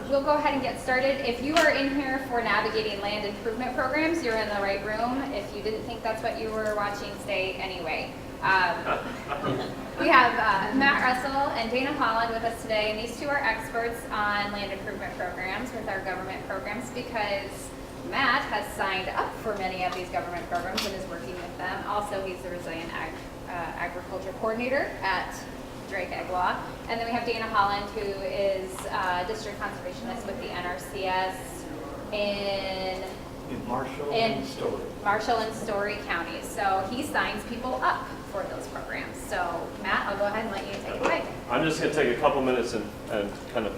we'll go ahead and get started. If you are in here for navigating land improvement programs, you're in the right room. If you didn't think that's what you were watching, stay anyway. We have Matt Russell and Dana Holland with us today, and these two are experts on land improvement programs with our government programs because Matt has signed up for many of these government programs and is working with them. Also, he's the resilient agriculture coordinator at Drake Ag Law. And then we have Dana Holland, who is district conservationist with the NRCS in Marshall and Story counties. So he signs people up for those programs. So Matt, I'll go ahead and let you take it away. I'm just going to take a couple minutes and kind of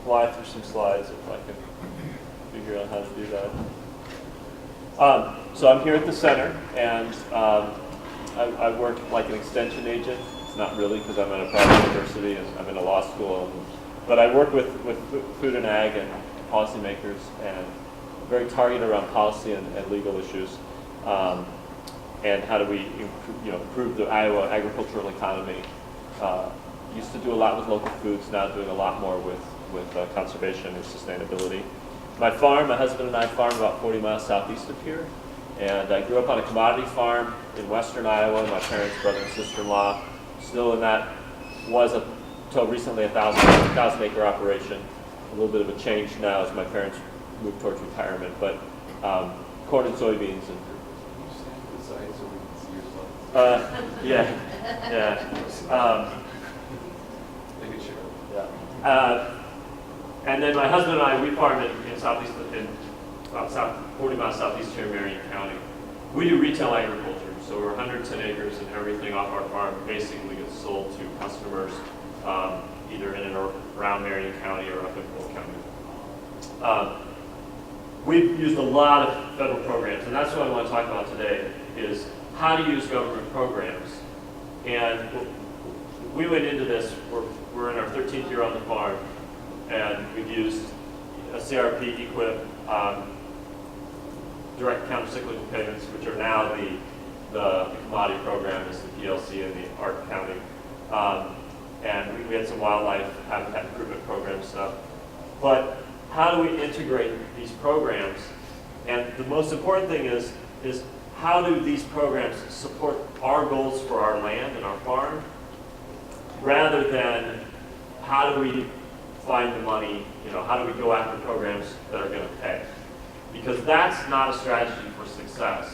fly through some slides if I can figure out how to do that. So I'm here at the center, and I work like an extension agent. Not really, because I'm at a private university and I'm in a law school. But I work with food and ag and policymakers, and very targeted around policy and legal issues. And how do we improve the Iowa agricultural economy? Used to do a lot with local foods, now doing a lot more with conservation and sustainability. My husband and I farm about 40 miles southeast of here. And I grew up on a commodity farm in western Iowa. My parents, brother and sister-in-law, still in that, was until recently a 1,000 acre operation. A little bit of a change now as my parents moved towards retirement, but corn and soybeans. And, and then my husband and I, we farm in southeast, about 40 miles southeast here in Marion County. We do retail agriculture. So we're 110 acres, and everything off our farm basically gets sold to customers either in and around Marion County or up in Polk County. We've used a lot of federal programs, and that's what I want to talk about today, is how to use government programs. And we went into this, we're in our 13th year on the farm, and we've used a CRP, EQIP, direct countercyclical payments, which are now the commodity program is the PLC in the Ark County. And we had some wildlife habitat improvement program stuff. But how do we integrate these programs? And the most important thing is how do these programs support our goals for our land and our farm, rather than how do we find the money, how do we go after programs that are going to pay? Because that's not a strategy for success.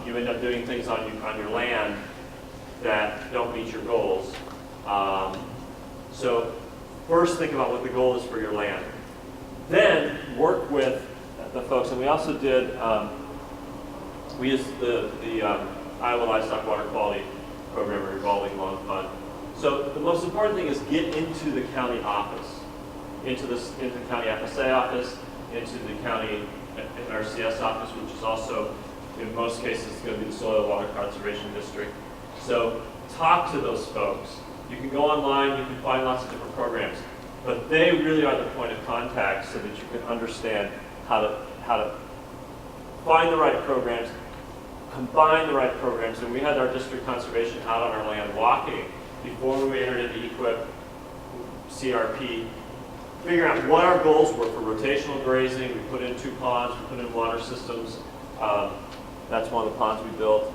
You end up doing things on your land that don't meet your goals. So first think about what the goal is for your land. Then work with the folks, and we also did, we used the Iowa Livestock Water Quality Program, a revolving loan fund. So the most important thing is get into the county office, into the county FSA office, into the county NRCS office, which is also, in most cases, it's going to be the Soil Water Conservation District. So talk to those folks. You can go online, you can find lots of different programs, but they really are the point of contact so that you can understand how to find the right programs, combine the right programs. And we had our district conservation out on our land walking before we entered into EQIP, CRP, figuring out what our goals were for rotational grazing. We put in 2 ponds, we put in water systems. That's one of the ponds we built.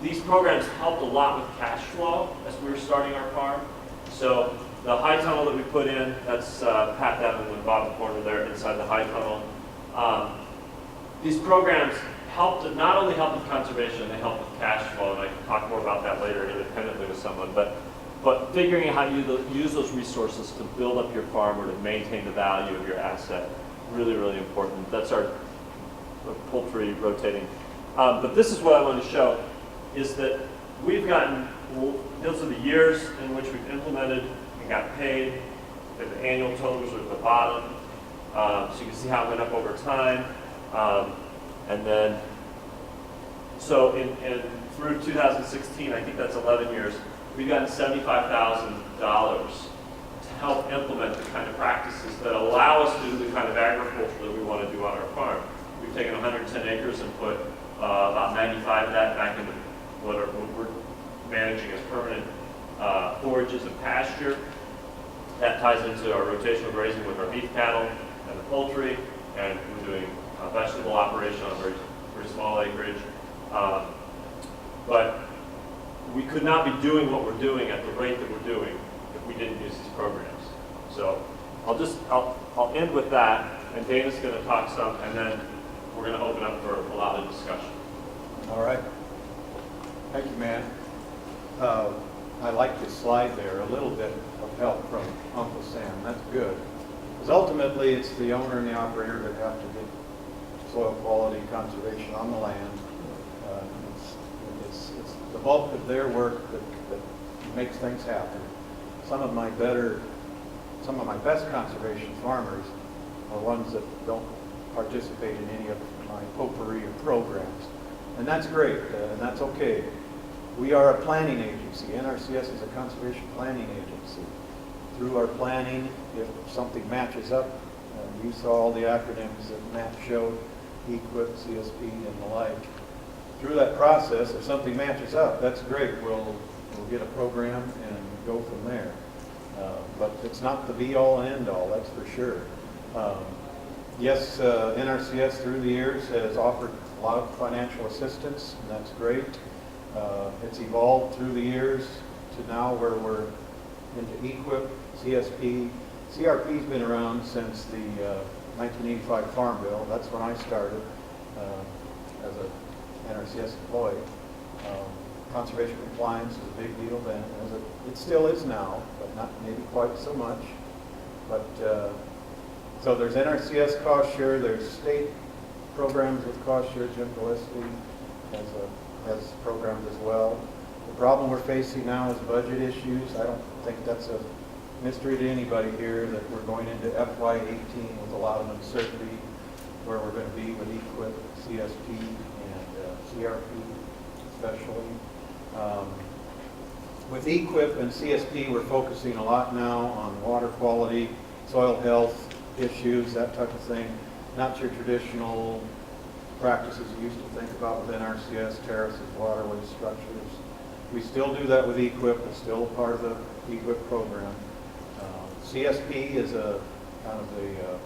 These programs helped a lot with cash flow as we were starting our farm. So the high tunnel that we put in, that's pat down in the bottom corner there inside the high tunnel. These programs not only helped with conservation, they helped with cash flow, and I can talk more about that later independently with someone. But figuring out how to use those resources to build up your farm or to maintain the value of your asset, really, really important. That's our poultry rotating. But this is what I want to show, is that we've gotten, those are the years in which we've implemented and got paid. The annual totals are at the bottom. So you can see how it went up over time. And then, so in through 2016, I think that's 11 years, we've gotten $75,000 to help implement the kind of practices that allow us to do the kind of agriculture that we want to do on our farm. We've taken 110 acres and put about 95 of that back into what we're managing as permanent forages and pasture. That ties into our rotational grazing with our beef cattle and the poultry, and we're doing a vegetable operation on a very, very small acreage. But we could not be doing what we're doing at the rate that we're doing if we didn't use these programs. So I'll end with that, and Dana's going to talk some, and then we're going to open up for a lot of discussion. All right. Thank you, man. I like this slide there, a little bit of help from Uncle Sam. That's good. Because ultimately, it's the owner and the operator that have to get soil quality conservation on the land. It's the bulk of their work that makes things happen. Some of my best conservation farmers are ones that don't participate in any of my potpourri of programs. And that's great, and that's okay. We are a planning agency. NRCS is a conservation planning agency. Through our planning, if something matches up, you saw all the acronyms that Matt showed, EQIP, CSP, and the like. Through that process, if something matches up, that's great. We'll get a program and go from there. But it's not the be-all and end-all, that's for sure. Yes, NRCS through the years has offered a lot of financial assistance, and that's great. It's evolved through the years to now where we're into EQIP, CSP. CRP's been around since the 1985 Farm Bill. That's when I started as a NRCS employee. Conservation compliance was a big deal then, as it still is now, but not maybe quite so much. But so there's NRCS cost share, there's state programs with cost share. Jim Gillespie has programs as well. The problem we're facing now is budget issues. I don't think that's a mystery to anybody here that we're going into FY18 with a lot of uncertainty where we're going to be with EQIP, CSP, and CRP especially. With EQIP and CSP, we're focusing a lot now on water quality, soil health issues, that type of thing. Not your traditional practices you used to think about with NRCS, terraces, waterways, structures. We still do that with EQIP. It's still part of the EQIP program. CSP is a kind of a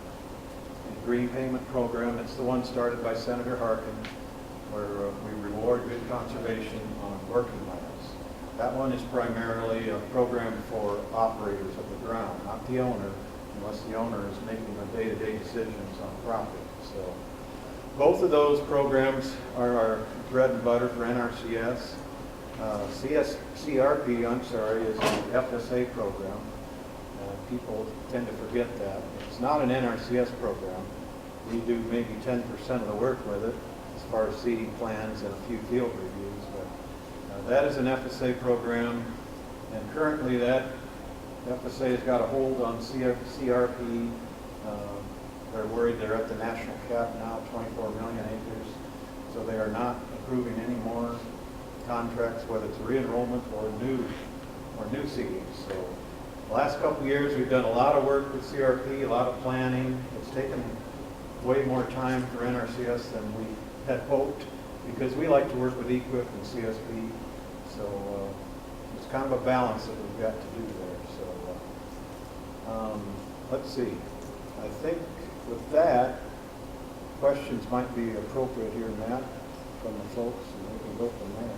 green payment program. It's the one started by Senator Harkin, where we reward good conservation on working lands. That one is primarily a program for operators of the ground, not the owner, unless the owner is making the day-to-day decisions on property. So both of those programs are our bread and butter for NRCS. CRP, is an FSA program. People tend to forget that. It's not an NRCS program. We do maybe 10% of the work with it as far as seeding plans and a few field reviews. But that is an FSA program, and currently that FSA has got a hold on CRP. They're worried they're at the national cap now, 24 million acres. So they are not approving any more contracts, whether it's re-enrollment or new seeding. So the last couple of years we've done a lot of work with CRP, a lot of planning. It's taken way more time for NRCS than we had hoped because we like to work with EQIP and CSP. So it's kind of a balance that we've got to do there. So let's see. I think with that, questions might be appropriate here, Matt, from the folks, and we can go from there.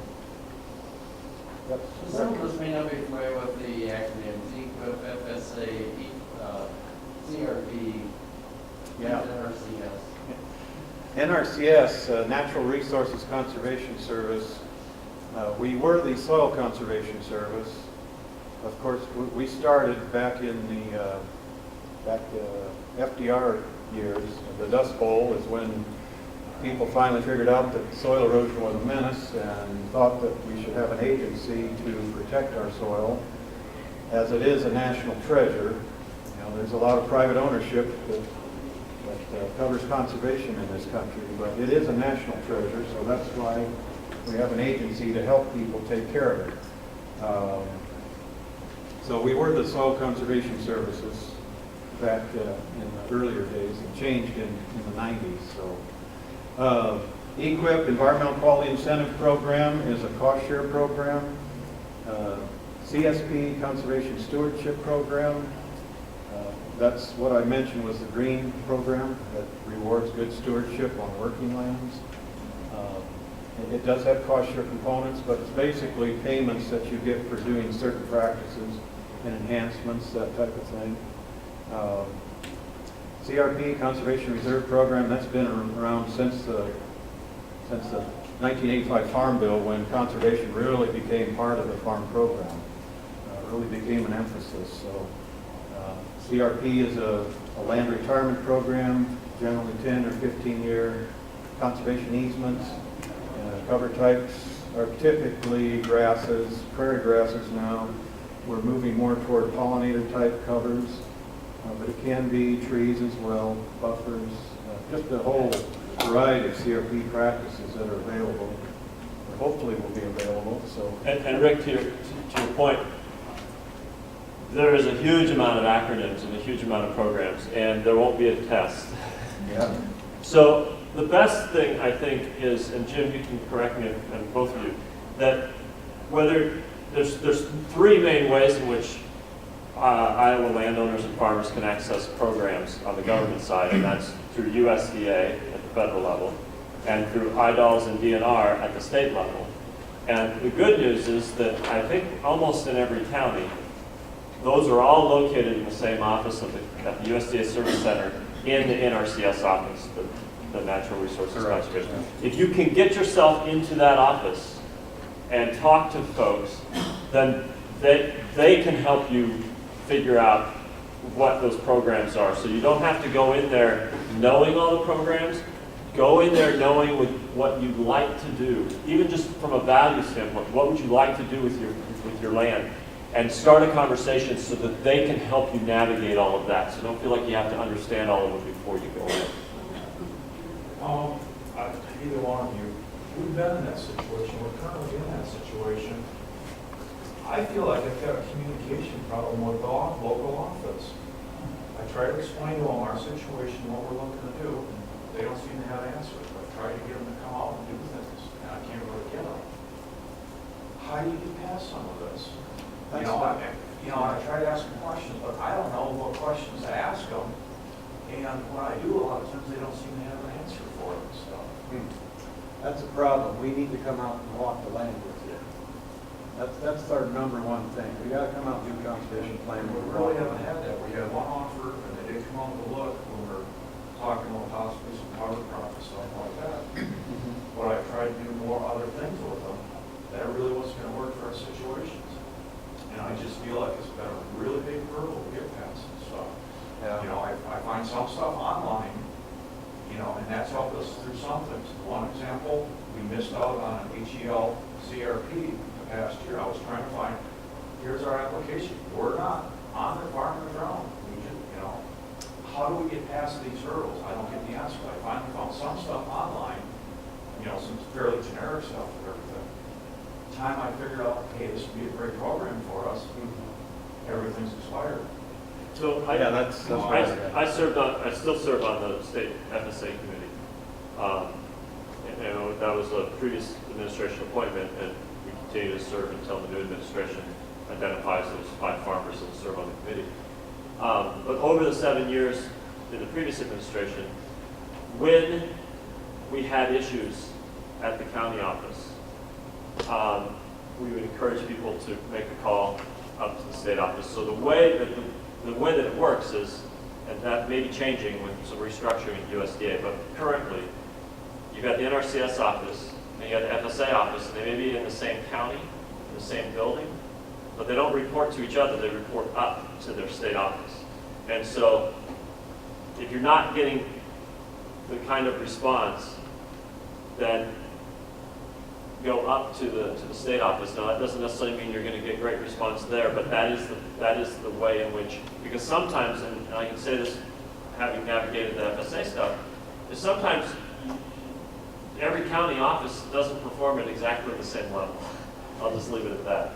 Yep. Some of us may not be familiar with the acronyms EQIP, FSA, CRP, Yeah. NRCS. NRCS, Natural Resources Conservation Service. We were the Soil Conservation Service. Of course, we started back in the FDR years. The Dust Bowl is when people finally figured out that soil erosion was a menace and thought that we should have an agency to protect our soil, as it is a national treasure. You know, there's a lot of private ownership that covers conservation in this country, but it is a national treasure, so that's why we have an agency to help people take care of it. So we were the Soil Conservation Services back in the earlier days, and changed in the 90s. So EQIP, Environmental Quality Incentive Program, is a cost share program. CSP, Conservation Stewardship Program, That's what I mentioned was the green program that rewards good stewardship on working lands. It does have cost share components, but it's basically payments that you get for doing certain practices and enhancements, that type of thing. CRP, Conservation Reserve Program, that's been around since the 1985 Farm Bill, when conservation really became part of the farm program. Really became an emphasis. So CRP is a land retirement program, generally 10 or 15-year conservation easements. Cover types are typically grasses, prairie grasses now. We're moving more toward pollinator type covers, but it can be trees as well, buffers, just a whole variety of CRP practices that are available, or hopefully will be available. So. And Rick, to your point, there is a huge amount of acronyms and a huge amount of programs, and there won't be a test. Yeah. So the best thing, I think, is, and Jim, you can correct me, and both of you, that whether there's three main ways in which Iowa landowners and farmers can access programs on the government side, and that's through USDA at the federal level, and through IDOLS and DNR at the state level. And the good news is that I think almost in every county, those are all located in the same office at the USDA Service Center in the NRCS office, the Natural Resources Conservation. If you can get yourself into that office and talk to folks, then they can help you figure out what those programs are. So you don't have to go in there knowing all the programs. Go in there knowing what you'd like to do, even just from a value standpoint. What would you like to do with your land? And start a conversation so that they can help you navigate all of that. So don't feel like you have to understand all of it before you go in. Either one of you, we've been in that situation, we're currently in that situation. I feel like I've got a communication problem with the local office. I try to explain to them our situation, what we're looking to do, they don't seem to have answers. I try to get them to come out and do things, and I can't really get them. How do you get past some of this? I try to ask them questions, but I don't know what questions to ask them. And when I do, a lot of times they don't seem to have an answer for it, so. That's a problem. We need to come out and walk the land with you. That's our number one thing. We got to come out and do conservation planning. We really haven't had that. We had one offer, and they did come out to look when we were talking about possibly some cover crop and stuff like that. But I tried to do more other things with them. That really wasn't going to work for our situations. And I just feel like it's been a really big hurdle to get past and stuff. Yeah. I find some stuff online, and that's helped us through some things. One example, we missed out on an HEL CRP the past year. I was trying to find, here's our application. We're not on the farmer's own. How do we get past these hurdles? I don't get the answer. I finally found some stuff online, some fairly generic stuff and everything. The time I figured out, hey, this would be a great program for us, everything's expired. So I still serve on the state FSA committee. That was a previous administration appointment, and we continue to serve until the new administration identifies those 5 farmers that will serve on the committee. But over the 7 years in the previous administration, when we had issues at the county office, we would encourage people to make a call up to the state office. So the way that it works is, and that may be changing with some restructuring at USDA, but currently you've got the NRCS office and you got the FSA office, and they may be in the same county, in the same building, but they don't report to each other, they report up to their state office. And so if you're not getting the kind of response, then go up to the state office. Now that doesn't necessarily mean you're going to get great response there, but that is the way in which, because sometimes, and I can say this having navigated the FSA stuff, is sometimes every county office doesn't perform at exactly the same level. I'll just leave it at that.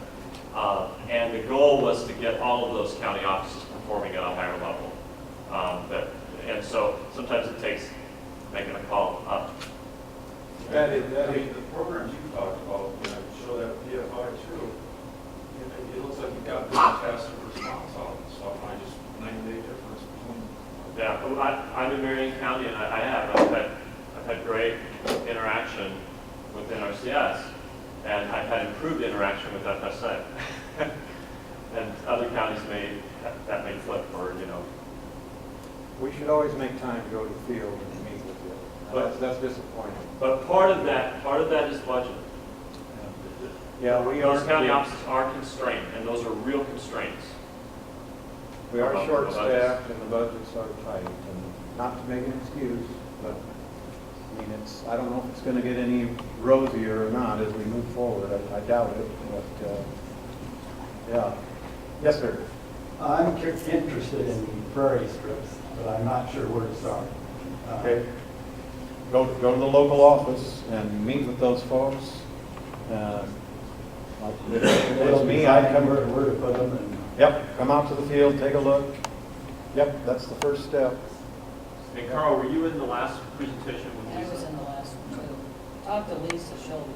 And the goal was to get all of those county offices performing at a higher level. And so sometimes it takes making a call up. The programs you talked about, show that PFI too. It looks like you've got good test and response out and stuff, and I just 90-day Yeah, I'm in Marion County, and I've had great interaction with NRCS, and I've had improved interaction with FSA. And other counties that may flip, or, you know. We should always make time to go to the field and meet with you. That's disappointing. But part of that is budget. Yeah, we are. Those county offices are constrained, and those are real constraints. We are About short-staffed and the budgets are tight, and not to make an excuse, but, I mean, I don't know if it's going to get any rosier or not as we move forward. I doubt it, but, yeah. Yes, sir. I'm interested in prairie strips, but I'm not sure where to start. Okay. Go to the local office and meet with those folks. Like, if it was me, I'd come. Where to put them and. Yep, come out to the field, take a look. Yep, that's the first step. And Carl, were you in the last presentation with I was Lisa? in the last one too. Talk to Lisa, she'll,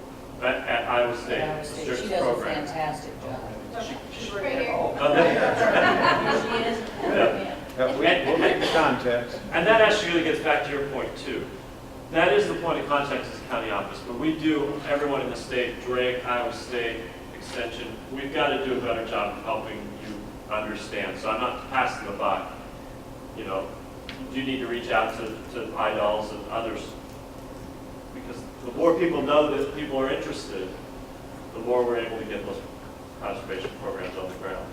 At Iowa State, at Iowa State. She NRCS does a Programs. fantastic job. She's right here. Oh, there- She is. Yeah. Yep, we'll make the contacts. And that actually gets back to your point too. That is the point of contact is the county office, but we do, everyone in the state, Drake, Iowa State, Extension, we've got to do a better job of helping you understand. So I'm not passing the buck. You know, you do need to reach out to IDOLs and others, because the more people know that people are interested, the more we're able to get those conservation programs on the ground.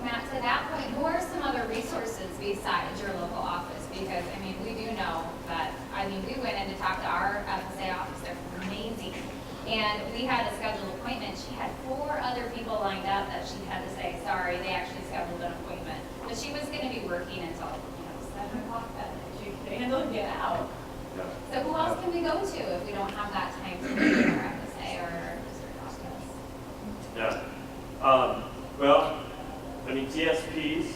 Matt, to that point, who are some other resources besides your local office? Because, I mean, we do know that, we went in to talk to our FSA office, they're amazing. And we had a scheduled appointment. She had 4 other people lined up that she had to say, sorry, they actually scheduled an appointment. But she was going to be working until, 7 o'clock that night. She could handle and get out. Yeah. So who else can we go to if we don't have that time to meet with our FSA or our district office? Yeah. Well, TSPs,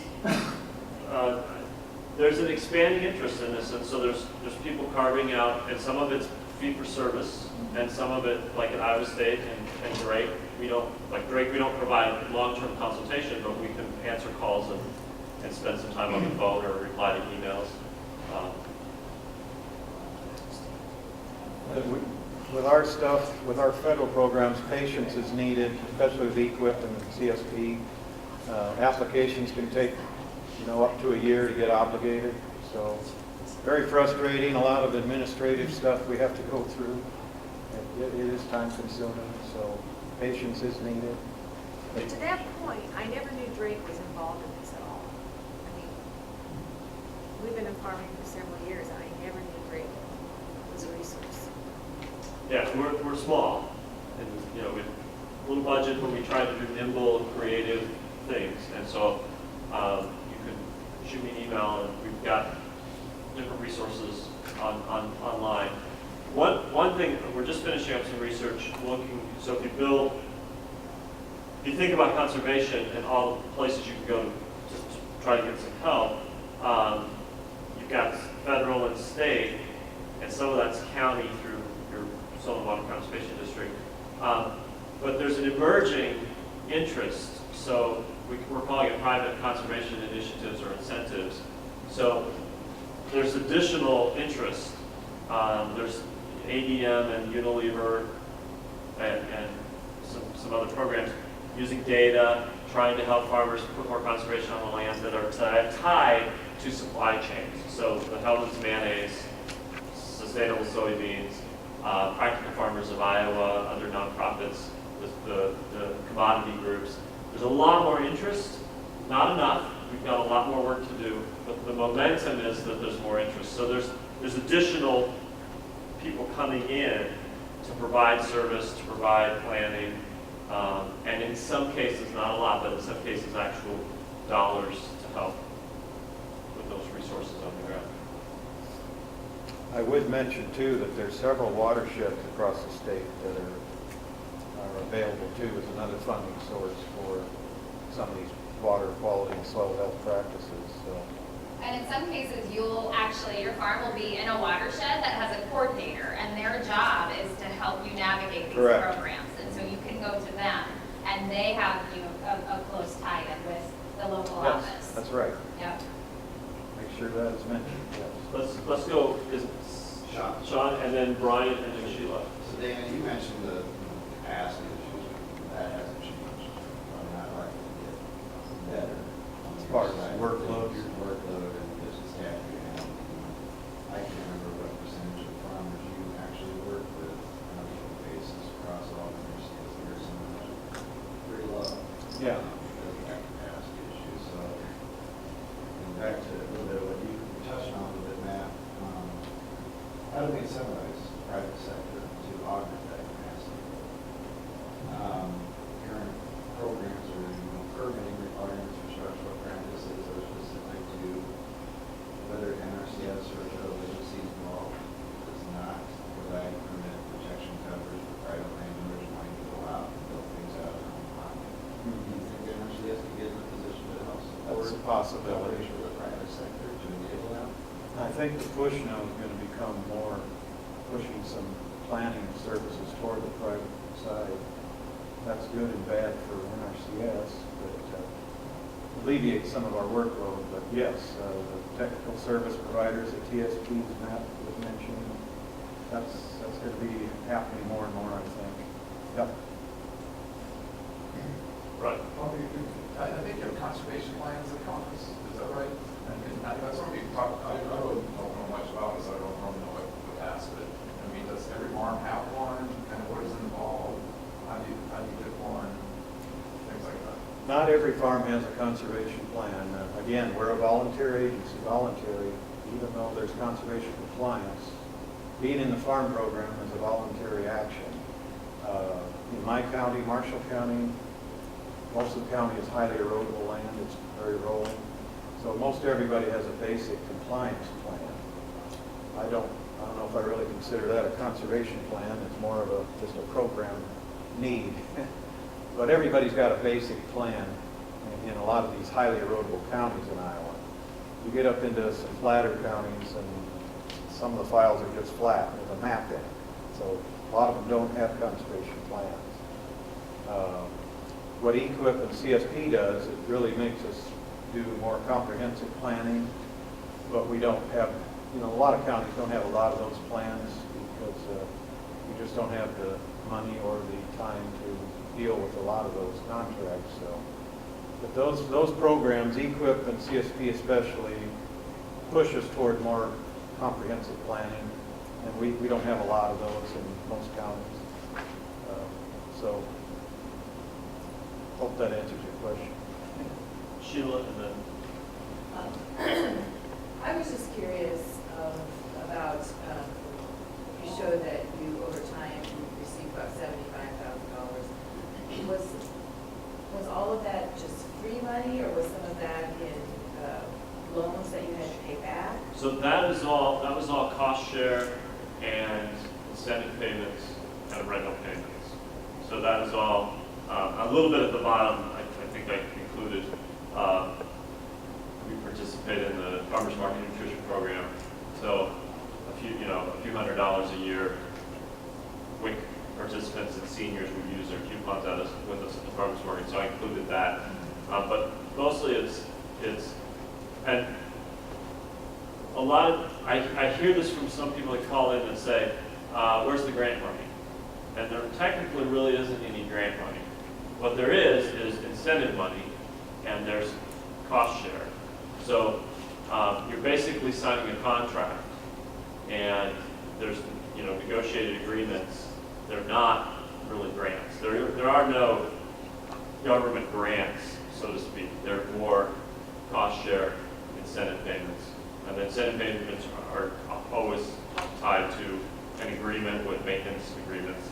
there's an expanding interest in this, and so there's people carving out, and some of it's fee for service, and some of it, like at Iowa State and Drake, we don't provide long-term consultation, but we can answer calls and spend some time on the phone or reply to emails. With our stuff, with our federal programs, patience is needed, especially with EQIP and CSP. Applications can take, up to a year to get obligated. So very frustrating, a lot of administrative stuff we have to go through. It is time consuming, so patience is needed. But to that point, I never knew Drake was involved in this at all. We've been in farming for several years, and I never knew Drake was a resource. Yeah, we're small, and we have a little budget, but we try to do nimble and creative things. And so you can shoot me an email, and we've got different resources online. One thing, we're just finishing up some research looking, so if you think about conservation and all the places you can go to try to get some help, you've got federal and state, and some of that's county through your Soil and Water Conservation District. But there's an emerging interest, so we're calling it private conservation initiatives or incentives. So there's additional interest. There's ADM and Unilever and some other programs using data, trying to help farmers put more conservation on the land that are tied to supply chains. So the Holland's mayonnaise, sustainable soybeans, Practical Farmers of Iowa, other nonprofits, the commodity groups. There's a lot more interest, not enough. We've got a lot more work to do, but the momentum is that there's more interest. So there's additional people coming in to provide service, to provide planning, and in some cases, not a lot, but in some cases, actual dollars to help with those resources on the ground. I would mention too that there's several watersheds across the state that are available too as another funding source for some of these water quality and soil health practices. So. And in some cases, your farm will be in a watershed that has a coordinator, and their job is to help you navigate these Correct. programs. And so you can go to them, and they have a close tie-in with the local office. That's right. Yep. Make sure that is mentioned, yes. Let's go, is Sean, and then Brian, and then Sheila. So Dan, you mentioned the capacity issues, that hasn't changed. I'm not like to get better. As far as workload, Workload and business staff you have. I can't remember what percentage of farmers you actually work with on a daily basis across all the NRCS. There's some that are pretty low. Yeah. Because of that capacity issue. So, and back to a little bit of what you touched on a little bit, Matt. How do we incentivize the private sector to augment that capacity? Current programs or permitting requirements for structural practices are specific to whether NRCS or other agencies involved does not provide permit protection coverage for private landowners wanting to go out and build things out on their property. Do you think NRCS can get in a position to help support That's a possibility. for the private sector to enable that? I think the push now is going to become more pushing some planning services toward the private side. That's good and bad for NRCS, but alleviate some of our workload. But yes, the technical service providers, the TSPs Matt was mentioning, that's going to be happening more and more, I think. Yep. Right. I think you have conservation plans that compass, is that right? And that's what we talk, I really don't know much about this, I don't really know what the past, but, I mean, does every farm have one? And what is involved? How do you get one? Things like that. Not every farm has a conservation plan. Again, we're a voluntary agency, even though there's conservation compliance. Being in the farm program is a voluntary action. In my county, Marshall County, most of the county is highly erodible land. It's very rolling. So most everybody has a basic compliance plan. I don't know if I really consider that a conservation plan. It's more of just a program need. But everybody's got a basic plan in a lot of these highly erodible counties in Iowa. You get up into some flatter counties and some of the files are just flat with a map in it. So a lot of them don't have conservation plans. What EQIP and CSP does, it really makes us do more comprehensive planning, but we don't have, a lot of counties don't have a lot of those plans because we just don't have the money or the time to deal with a lot of those contracts. So, but those programs, EQIP and CSP especially, push us toward more comprehensive planning, and we don't have a lot of those in most counties. So, hope that answers your question. Sheila, and then I was just curious about, you showed that you, over time, you received about $75,000. Was all of that just free money, or was some of that in loans that you had to pay back? so that was all cost share and incentive payments, kind of rental payments. So that is all, a little bit at the bottom, I think I included, we participate in the Farmers Market Nutrition Program. So a few $100s a year. WIC participants and seniors would use their coupons with us at the farmers market. So I included that. But mostly it's and a lot of, I hear this from some people that call in and say, where's the grant money? And there technically really isn't any grant money. What there is incentive money, and there's cost share. So you're basically signing a contract, and there's negotiated agreements. They're not really grants. There are no government grants, so to speak. They're more cost share incentive payments, and the incentive payments are always tied to an agreement with maintenance agreements.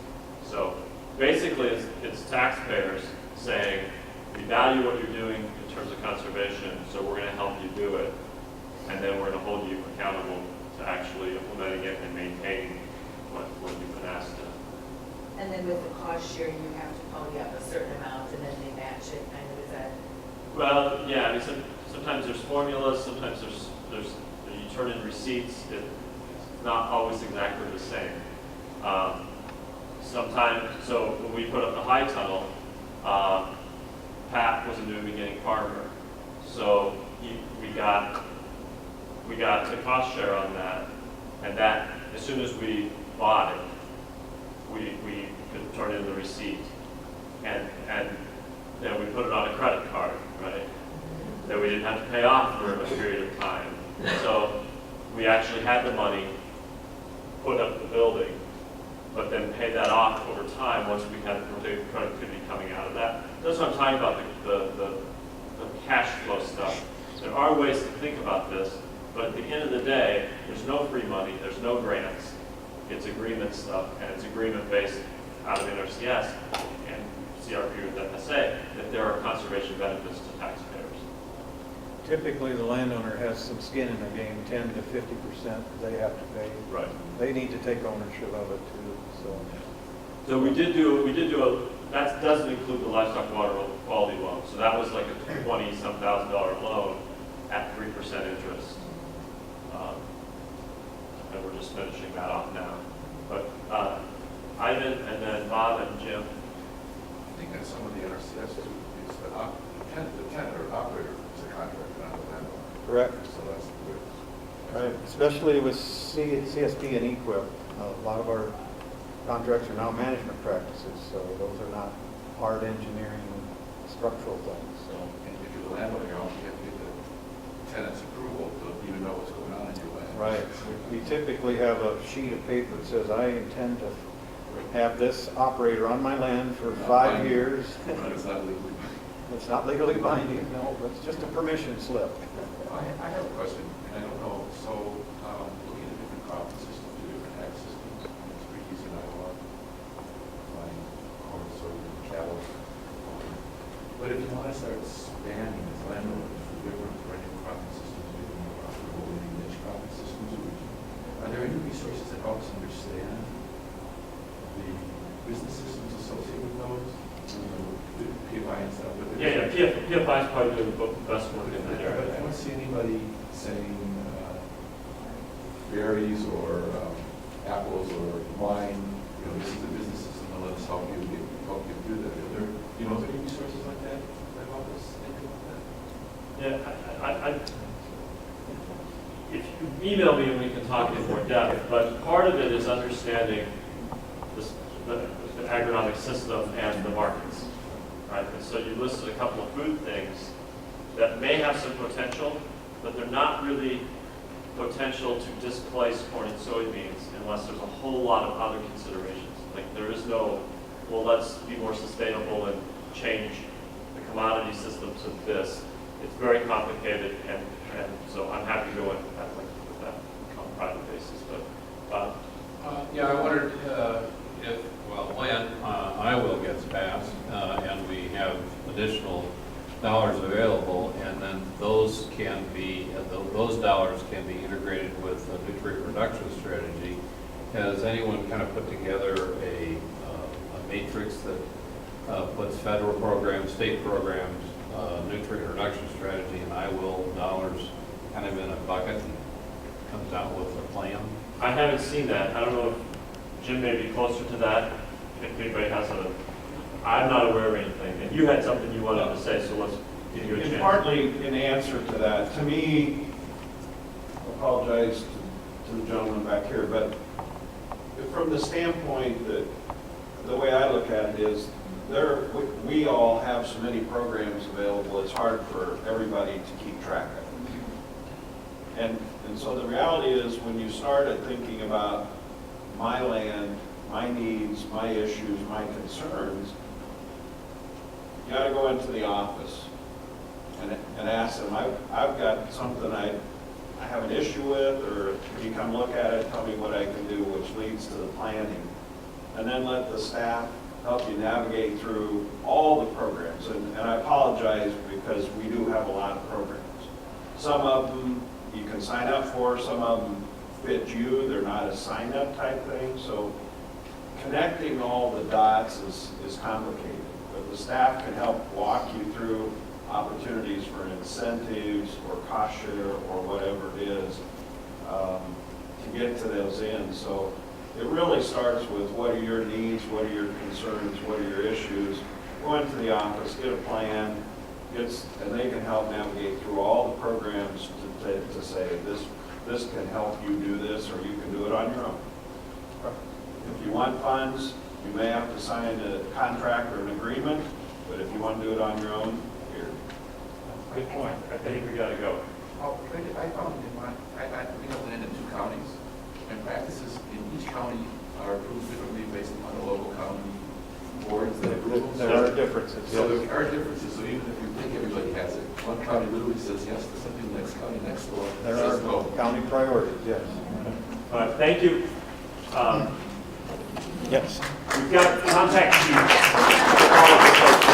So basically, it's taxpayers saying, we value what you're doing in terms of conservation, so we're going to help you do it, and then we're going to hold you accountable to actually implementing it and maintaining what you've been asked to. And then with the cost share, you have to pony up a certain amount, and then they match it, kind of, is that? Well, yeah, I mean, sometimes there's formulas, sometimes there's you turn in receipts. It's not always exactly the same. Sometimes, so when we put up the high tunnel, Pat was a new beginning farmer. So we got we got a cost share on that, and that, as soon as we bought it, we could turn in the receipt. And then we put it on a credit card, right? That we didn't have to pay off for a period of time. So we actually had the money, put up the building, but then pay that off over time once we had the productivity coming out of that. That's what I'm talking about, the cash flow stuff. There are ways to think about this, but at the end of the day, there's no free money, there's no grants. It's agreement stuff, and it's agreement based out of NRCS and CRP with FSA that there are conservation benefits to taxpayers. Typically, the landowner has some skin in the game, 10 to 50% they have to pay. Right. They need to take ownership of it too, so. So we did do a, that doesn't include the livestock water quality loan. So that was like a $20-some thousand loan at 3% interest. And we're just finishing that off now. But Ivan and then Bob and Jim. I think that some of the NRCS too, is the tenant or operator is a contractor, not a landowner. Correct. So that's good. Right, especially with CSP and EQIP, a lot of our contracts are now management practices, so those are not hard engineering structural things, so. And if you're the landowner, you also have to get the tenant's approval to even know what's going on in your land. Right, we typically have a sheet of paper that says, I intend to have this operator on my land for 5 years. But it's not legally. It's not legally binding, no, it's just a permission slip. I have a question, and I don't know, so looking at different cropping systems, different ag systems, it's pretty easy in Iowa, buying corn, soybean, cattle. But if you want to start expanding as landowners for different perennial cropping systems, maybe more profitable than niche cropping systems, are there any resources that help us understand the business systems associated with those? The PFI and stuff? Yeah, PFI is probably doing the best work in that But area. I don't see anybody saying berries or apples or wine, this is the business system, and let's help you do that. Are there, are there any resources like that help us think about that? Yeah, if you email me, we can talk in more depth, but part of it is understanding the agronomic system and the markets, right? And so you listed a couple of food things that may have some potential, but they're not really potential to displace corn and soybeans unless there's a whole lot of other considerations. Like there is no, well, let's be more sustainable and change the commodity systems of this. It's very complicated, and so I'm happy to go into that with that on a private basis. But yeah, I wondered if, well, when Iowa gets passed and we have additional dollars available, and then those dollars can be integrated with a nutrient reduction strategy. Has anyone kind of put together a matrix that puts federal programs, state programs, nutrient reduction strategy, and Iowa dollars kind of in a bucket and comes out with a plan? I haven't seen that. I don't know if Jim may be closer to that. If anybody has I'm not aware of anything. And you had something you wanted to say, so let's give you a chance. And partly in answer to that, to me, I apologize to the gentleman back here, but from the standpoint that the way I look at it is we all have so many programs available, it's hard for everybody to keep track of it. And so the reality is when you started thinking about my land, my needs, my issues, my concerns, you got to go into the office and ask them, I've got something I have an issue with, or can you come look at it, tell me what I can do, which leads to the planning. And then let the staff help you navigate through all the programs. And I apologize because we do have a lot of programs. Some of them you can sign up for, some of them fit you, they're not a sign-up type thing. So connecting all the dots is complicated. But the staff can help walk you through opportunities for incentives or cost share or whatever it is to get to those ends. So it really starts with what are your needs, what are your concerns, what are your issues. Go into the office, get a plan, and they can help navigate through all the programs to say, this can help you do this, or you can do it on your own. If you want funds, you may have to sign a contract or an agreement, but if you want to do it on your own, here. Good point. I think we gotta go. Oh, I found in my, we have land in 2 counties, and practices in each county are approved differently based upon the local county boards that approve them. There are differences. So Yes. there are differences, so even if you think everybody has it, one county literally says yes to something, the next county next door There says are no. county priorities, yes. All right, thank you. Yes. We've got contact sheets.